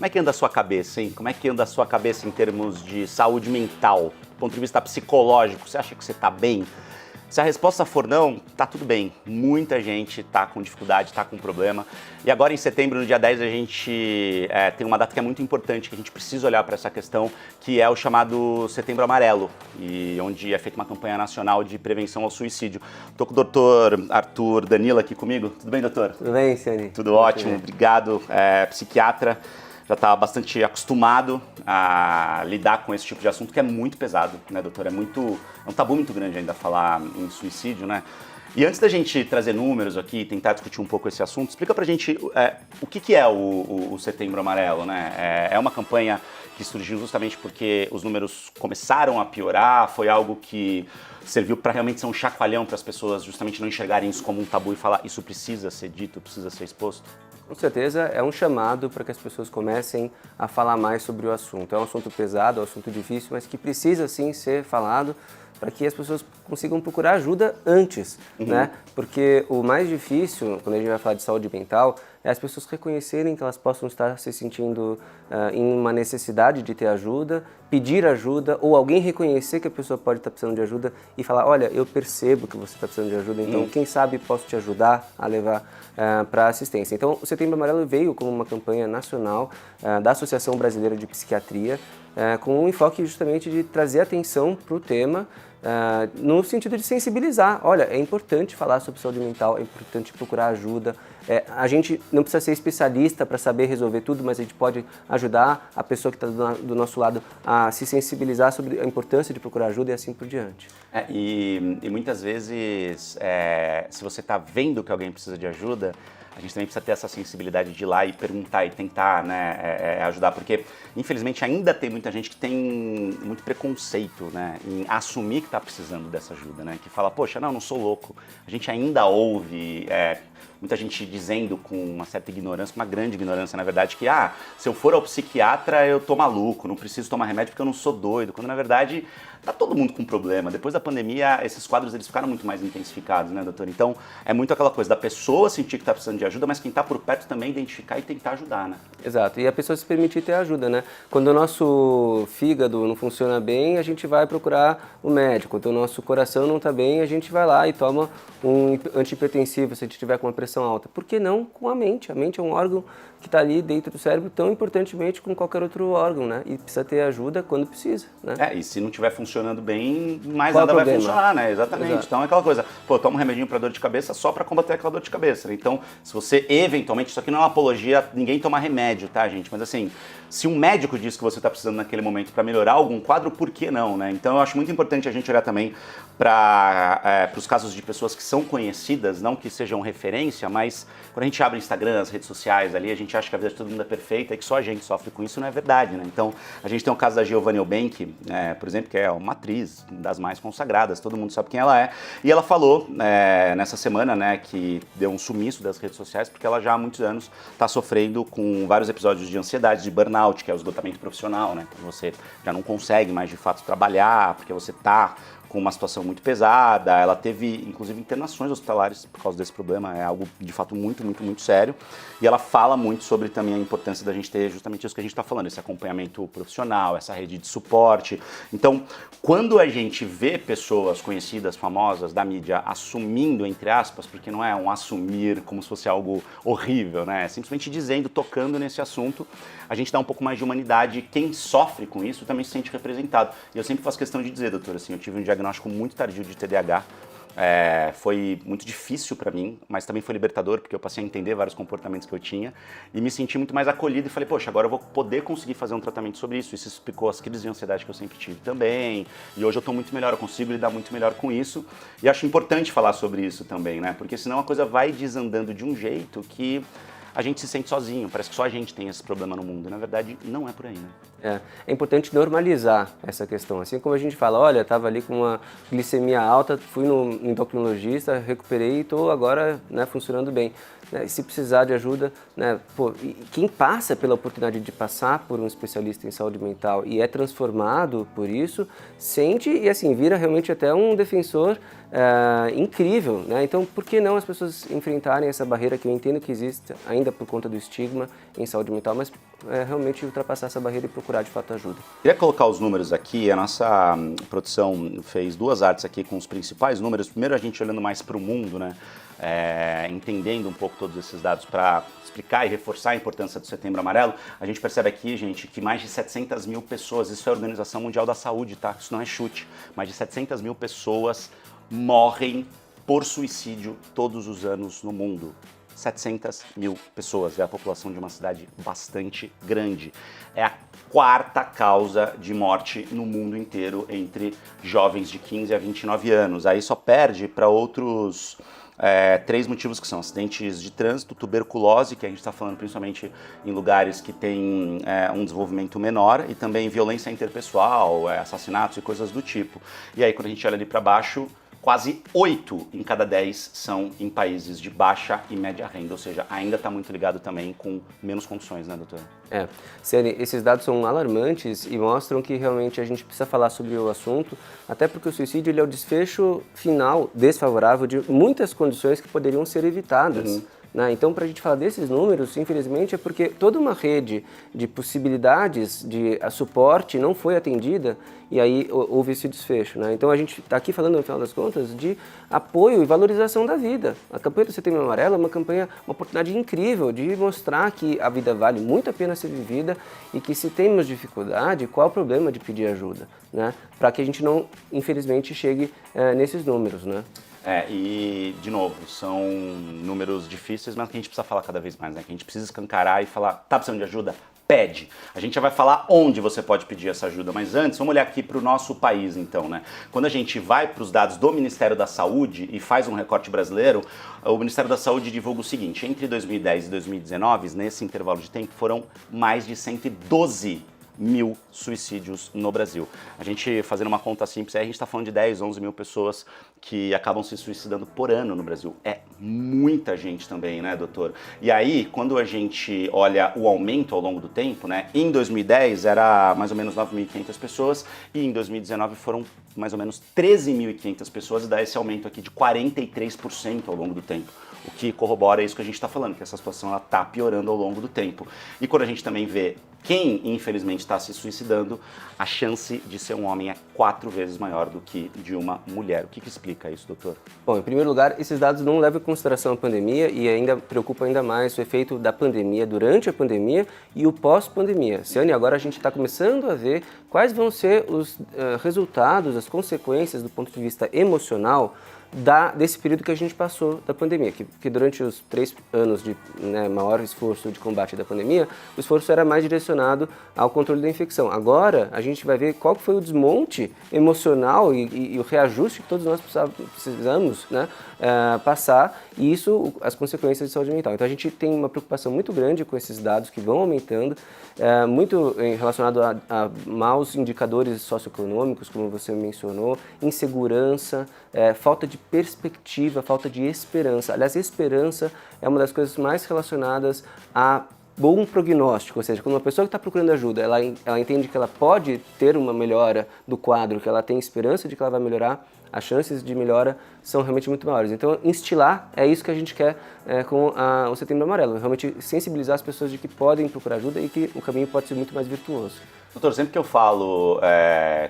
Como é que anda a sua cabeça, hein? Como é que anda a sua cabeça em termos de saúde mental, do ponto de vista psicológico? Você acha que você está bem? Se a resposta for não, tá tudo bem. Muita gente tá com dificuldade, tá com problema. E agora em setembro, no dia 10, a gente tem uma data que é muito importante, que a gente precisa olhar para essa questão, que é o chamado Setembro Amarelo, e onde é feita uma campanha nacional de prevenção ao suicídio. Estou com o doutor Arthur Danilo aqui comigo. Tudo bem, doutor? Tudo bem, Ciane? Tudo ótimo, obrigado. Psiquiatra. Já está bastante acostumado a lidar com esse tipo de assunto que é muito pesado, né, doutor? É um tabu muito grande ainda falar em suicídio, né? E antes da gente trazer números aqui e tentar discutir um pouco esse assunto, explica pra gente o que é o Setembro Amarelo, né? É uma campanha que surgiu justamente porque os números começaram a piorar, foi algo que serviu para realmente ser um chacoalhão para as pessoas justamente não enxergarem isso como um tabu e falar isso precisa ser dito, precisa ser exposto? Com certeza é um chamado para que as pessoas comecem a falar mais sobre o assunto. É um assunto pesado, é um assunto difícil, mas que precisa sim ser falado para que as pessoas consigam procurar ajuda antes, né? Porque o mais difícil, quando a gente vai falar de saúde mental, é as pessoas reconhecerem que elas possam estar se sentindo em uma necessidade de ter ajuda, pedir ajuda, ou alguém reconhecer que a pessoa pode estar precisando de ajuda e falar, olha, eu percebo que você está precisando de ajuda, então quem sabe posso te ajudar a levar para assistência. Então, o Setembro Amarelo veio como uma campanha nacional da Associação Brasileira de Psiquiatria, com um enfoque justamente de trazer atenção para o tema, no sentido de sensibilizar. Olha, é importante falar sobre saúde mental, é importante procurar ajuda. A gente não precisa ser especialista para saber resolver tudo, mas a gente pode ajudar a pessoa que está do nosso lado a se sensibilizar sobre a importância de procurar ajuda e assim por diante. E muitas vezes, se você está vendo que alguém precisa de ajuda, a gente também precisa ter essa sensibilidade de ir lá e perguntar e tentar, né, ajudar, porque infelizmente ainda tem muita gente que tem muito preconceito, né, em assumir que está precisando dessa ajuda, né, que fala, poxa, não sou louco. A gente ainda ouve muita gente dizendo com uma certa ignorância, uma grande ignorância na verdade, que se eu for ao psiquiatra eu tô maluco, não preciso tomar remédio porque eu não sou doido, quando na verdade tá todo mundo com problema. Depois da pandemia, esses quadros eles ficaram muito mais intensificados, né, doutor? Então, é muito aquela coisa da pessoa sentir que tá precisando de ajuda, mas quem tá por perto também identificar e tentar ajudar, né? Exato, e a pessoa se permitir ter ajuda, né? Quando o nosso fígado não funciona bem, a gente vai procurar o médico. Quando o nosso coração não tá bem, a gente vai lá e toma um antihipertensivo se a gente tiver com uma pressão alta. Por que não com a mente? A mente é um órgão que está ali dentro do cérebro tão importantemente como qualquer outro órgão, né? E precisa ter ajuda quando precisa, né? E se não estiver funcionando bem, mais Qual nada o vai problema? funcionar, né? Exatamente. Exato. Então é aquela coisa, toma um remedinho para dor de cabeça só para combater aquela dor de cabeça, né? Então, se você eventualmente, isso aqui não é uma apologia, ninguém toma remédio, tá, gente? Mas assim, se um médico diz que você está precisando naquele momento para melhorar algum quadro, por que não, né? Então eu acho muito importante a gente olhar também para os casos de pessoas que são conhecidas, não que sejam referência, mas quando a gente abre Instagram, as redes sociais ali, a gente acha que a vida de todo mundo é perfeita e que só a gente sofre com isso, não é verdade, né? Então, a gente tem o caso da Giovanna Eubank, por exemplo, que é uma atriz das mais consagradas, todo mundo sabe quem ela é, e ela falou nessa semana, né, que deu um sumiço das redes sociais porque ela já há muitos anos está sofrendo com vários episódios de ansiedade, de burnout, que é o esgotamento profissional, né? Então você já não consegue mais de fato trabalhar, porque você está com uma situação muito pesada, ela teve inclusive internações hospitalares por causa desse problema, é algo de fato muito, muito, muito sério, e ela fala muito sobre também a importância da gente ter justamente isso que a gente está falando, esse acompanhamento profissional, essa rede de suporte. Então, quando a gente vê pessoas conhecidas, famosas da mídia assumindo, entre aspas, porque não é um assumir como se fosse algo horrível, né? É simplesmente dizendo, tocando nesse assunto, a gente dá um pouco mais de humanidade, quem sofre com isso também se sente representado. E eu sempre faço questão de dizer, doutor, assim, eu tive um diagnóstico muito tardio de TDAH, foi muito difícil para mim, mas também foi libertador, porque eu passei a entender vários comportamentos que eu tinha e me senti muito mais acolhido e falei, poxa, agora eu vou poder conseguir fazer um tratamento sobre isso. Isso explicou as crises de ansiedade que eu sempre tive também, e hoje eu tô muito melhor, eu consigo lidar muito melhor com isso, e acho importante falar sobre isso também, né, porque senão a coisa vai desandando de um jeito que a gente se sente sozinho, parece que só a gente tem esse problema no mundo. Na verdade, não é por aí, né? É importante normalizar essa questão. Assim como a gente fala, olha, estava ali com uma glicemia alta, fui no endocrinologista, recuperei e estou agora, né, funcionando bem. né, se precisar de ajuda, né, pô, quem passa pela oportunidade de passar por um especialista em saúde mental e é transformado por isso, sente e assim, vira realmente até um defensor incrível, né? Então, por que não as pessoas enfrentarem essa barreira que eu entendo que existe ainda por conta do estigma em saúde mental, mas realmente ultrapassar essa barreira e procurar de fato ajuda. Queria colocar os números aqui, a nossa produção fez 2 artes aqui com os principais números. Primeiro a gente olhando mais para o mundo, né? Entendendo um pouco todos esses dados para explicar e reforçar a importância do Setembro Amarelo, a gente percebe aqui, gente, que mais de 700 mil pessoas, isso é a Organização Mundial da Saúde, tá? Isso não é chute, mais de 700 mil pessoas morrem por suicídio todos os anos no mundo. 700 mil pessoas, é a população de uma cidade bastante grande. É a 4ª causa de morte no mundo inteiro entre jovens de 15 a 29 anos. Aí só perde para outros 3 motivos que são acidentes de trânsito, tuberculose, que a gente está falando principalmente em lugares que têm um desenvolvimento menor, e também violência interpessoal, assassinatos e coisas do tipo. E aí quando a gente olha ali para baixo, quase 8 em cada 10 são em países de baixa e média renda, ou seja, ainda está muito ligado também com menos condições, né, doutora? Ciane, esses dados são alarmantes e mostram que realmente a gente precisa falar sobre o assunto, até porque o suicídio ele é o desfecho final desfavorável de muitas condições que poderiam ser evitadas. Né? Então, para a gente falar desses números, infelizmente, é porque toda uma rede de possibilidades de suporte não foi atendida e aí houve esse desfecho. Né? Então, a gente está aqui falando, no final das contas, de apoio e valorização da vida. A campanha do Setembro Amarelo é uma campanha, uma oportunidade incrível de mostrar que a vida vale muito a pena ser vivida e que se temos dificuldade, qual é o problema de pedir ajuda? Né? Para que a gente não, infelizmente, chegue nesses números. Né? E, de novo, são números difíceis, mas que a gente precisa falar cada vez mais, né? Que a gente precisa escancarar e falar, tá precisando de ajuda? Pede. A gente já vai falar onde você pode pedir essa ajuda, mas antes, vamos olhar aqui para o nosso país, então, né? Quando a gente vai para os dados do Ministério da Saúde e faz um recorte brasileiro, o Ministério da Saúde divulga o seguinte, entre 2010 e 2019, nesse intervalo de tempo, foram mais de 112 mil suicídios no Brasil. A gente, fazendo uma conta simples, a gente está falando de 10, 11 mil pessoas que acabam se suicidando por ano no Brasil. É muita gente também, né, doutor? E aí, quando a gente olha o aumento ao longo do tempo, né, em 2010 era mais ou menos 9.500 pessoas e em 2019 foram mais ou menos 13.500 pessoas e dá esse aumento aqui de 43% ao longo do tempo. O que corrobora isso que a gente está falando, que essa situação está piorando ao longo do tempo. E quando a gente também vê quem, infelizmente, está se suicidando, a chance de ser um homem é 4 vezes maior do que de uma mulher. O que explica isso, doutor? Bom, em primeiro lugar, esses dados não levam em consideração a pandemia e ainda preocupa ainda mais o efeito da pandemia durante a pandemia e o pós-pandemia. Ciane, agora a gente está começando a ver quais vão ser os resultados, as consequências do ponto de vista emocional desse período que a gente passou da pandemia, que durante os 3 anos de maior esforço de combate da pandemia, o esforço era mais direcionado ao controle da infecção. Agora, a gente vai ver qual foi o desmonte emocional e o reajuste que todos nós precisamos passar, e isso, as consequências de saúde mental. Então, a gente tem uma preocupação muito grande com esses dados que vão aumentando, muito relacionado a maus indicadores socioeconômicos, como você mencionou, insegurança, falta de perspectiva, falta de esperança. Aliás, esperança é uma das coisas mais relacionadas a bom prognóstico, ou seja, quando uma pessoa que está procurando ajuda, ela entende que ela pode ter uma melhora do quadro, que ela tem esperança de que ela vai melhorar, as chances de melhora são realmente muito maiores. Então, instilar é isso que a gente quer com o Setembro Amarelo, realmente sensibilizar as pessoas de que podem procurar ajuda e que o caminho pode ser muito mais virtuoso. Doutor, sempre que eu falo,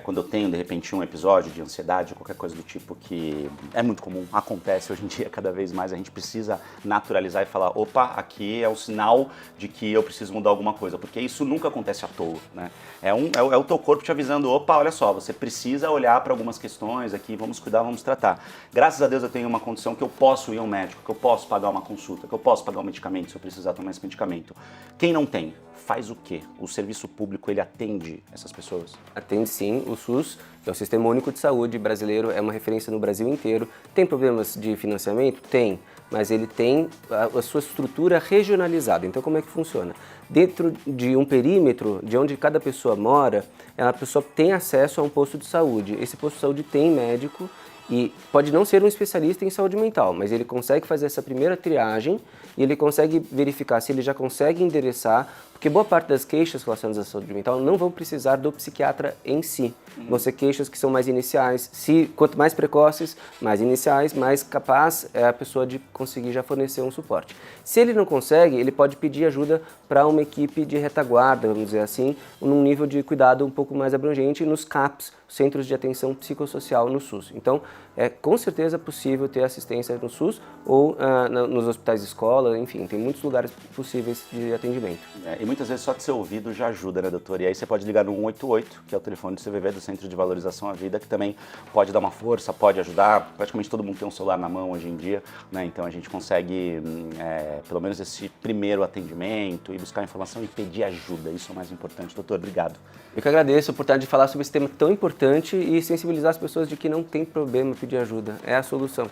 quando eu tenho de repente um episódio de ansiedade ou qualquer coisa do tipo que é muito comum, acontece hoje em dia cada vez mais, a gente precisa naturalizar e falar, opa, aqui é um sinal de que eu preciso mudar alguma coisa, porque isso nunca acontece à toa, né? É o teu corpo te avisando, opa, olha só, você precisa olhar para algumas questões aqui, vamos cuidar, vamos tratar. Graças a Deus eu tenho uma condição que eu posso ir ao médico, que eu posso pagar uma consulta, que eu posso pagar um medicamento se eu precisar tomar esse medicamento. Quem não tem, faz o quê? O serviço público, ele atende essas pessoas? Atende sim, o SUS, que é o Sistema Único de Saúde brasileiro, é uma referência no Brasil inteiro. Tem problemas de financiamento? Tem, mas ele tem a sua estrutura regionalizada. Então, como é que funciona? Dentro de um perímetro de onde cada pessoa mora, a pessoa tem acesso a um posto de saúde. Esse posto de saúde tem médico E pode não ser um especialista em saúde mental, mas ele consegue fazer essa primeira triagem e ele consegue verificar se ele já consegue endereçar, porque boa parte das queixas relacionadas à saúde mental não vão precisar do psiquiatra em si. Vão ser queixas que são mais iniciais. Quanto mais precoces, mais iniciais, mais capaz é a pessoa de conseguir já fornecer um suporte. Se ele não consegue, ele pode pedir ajuda para uma equipe de retaguarda, vamos dizer assim, num nível de cuidado um pouco mais abrangente nos CAPs, Centros de Atenção Psicossocial no SUS. Então, é com certeza possível ter assistência no SUS ou nos hospitais de escola, enfim, tem muitos lugares possíveis de atendimento. E muitas vezes só de ser ouvido já ajuda, né, doutor? E aí você pode ligar no 188, que é o telefone do CVV, do Centro de Valorização à Vida, que também pode dar uma força, pode ajudar. Praticamente todo mundo tem um celular na mão hoje em dia, né? Então a gente consegue, pelo menos esse primeiro atendimento e buscar informação e pedir ajuda. Isso é o mais importante. Doutor, obrigado. Eu que agradeço a oportunidade de falar sobre esse tema tão importante e sensibilizar as pessoas de que não tem problema pedir ajuda, é a solução.